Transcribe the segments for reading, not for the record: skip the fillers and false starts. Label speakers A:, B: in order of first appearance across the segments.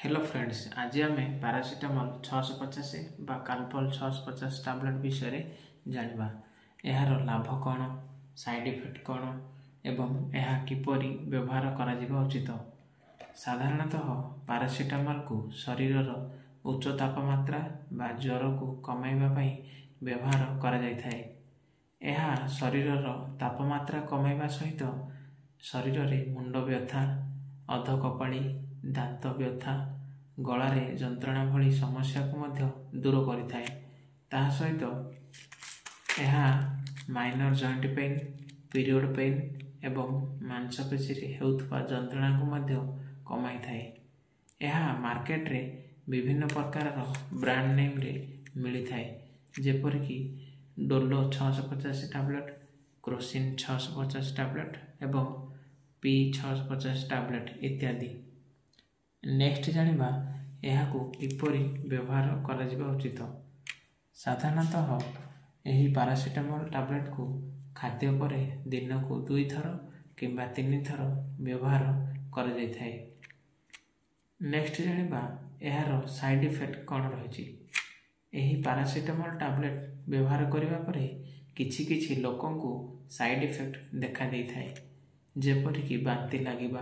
A: Hello friends, आज आम पारासीटामल 650 बा काल्पल 650 टैबलेट विषय जानिबा। यार लाभ कौन, साइड इफेक्ट कौन एवं यह किपरि व्यवहार करा उचित। साधारणतः पारासीटामल को शरीर उच्च तापमात्रा बा ज्वर को कमाइबा पई व्यवहार करा जायथाय। यह शरीर तापमात्रा कमाइबा सहित शरीर में मुंड व्यथा, अधकपाड़ी, दांत व्यथा, गलारे जंत्रणा भली समस्या को मध्य दूर करिथाय। ताहा सहित यह minor joint pain, period pain एवं मांसपेशी रे हेउथबा जंत्रणा को मध्य कमाई थाए। यह मार्केट रे विभिन्न प्रकार ब्रांड नेम रे मिली थाए, जेपरिक डोलो 650 टैबलेट, क्रोसिन 650 टैबलेट एवं पी 650 टैबलेट इत्यादि। नेक्स्ट जानिबा यह किपरि व्यवहार करा उचित। साधारणतः यही पारासीटामल टैबलेट को खाद्य पर दिन को 2 थर किंबा 3 थर व्यवहार करा जायथाय। नेक्स्ट जानिबा यार साइड इफेक्ट कौन रही। यही पारासीटामल टैबलेट व्यवहार करिबा परे किछि किछि लोकन को साइड इफेक्ट देखा देइथाय, जेपरिक बांति लागिबा,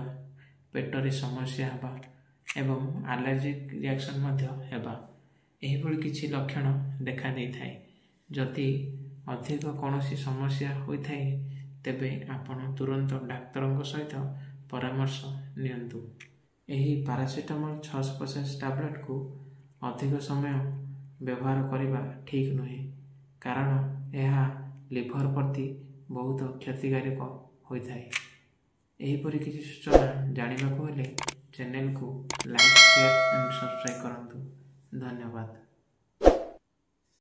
A: पेटरे समस्या हबा एवं एलर्जिक रिएक्शन मध्य हेबा। एही भली किछि लक्षण देखा देइथाय। जदि अधिक कौनसी समस्या होइथाय तेबे आपण तुरंत डाक्तरଙ୍କ सहित परामर्श नियंतु। एही पारासीटामल 650 टैबलेट को अधिक समय व्यवहार करिबा ठीक नुहे, कारण यह लिभर प्रति बहुत क्षतिकारक होइथाय। एहीपरि किछि सूचना जानिबाकु हेले चैनल को लाइक, शेयर एंड सब्सक्राइब करंतु। धन्यवाद।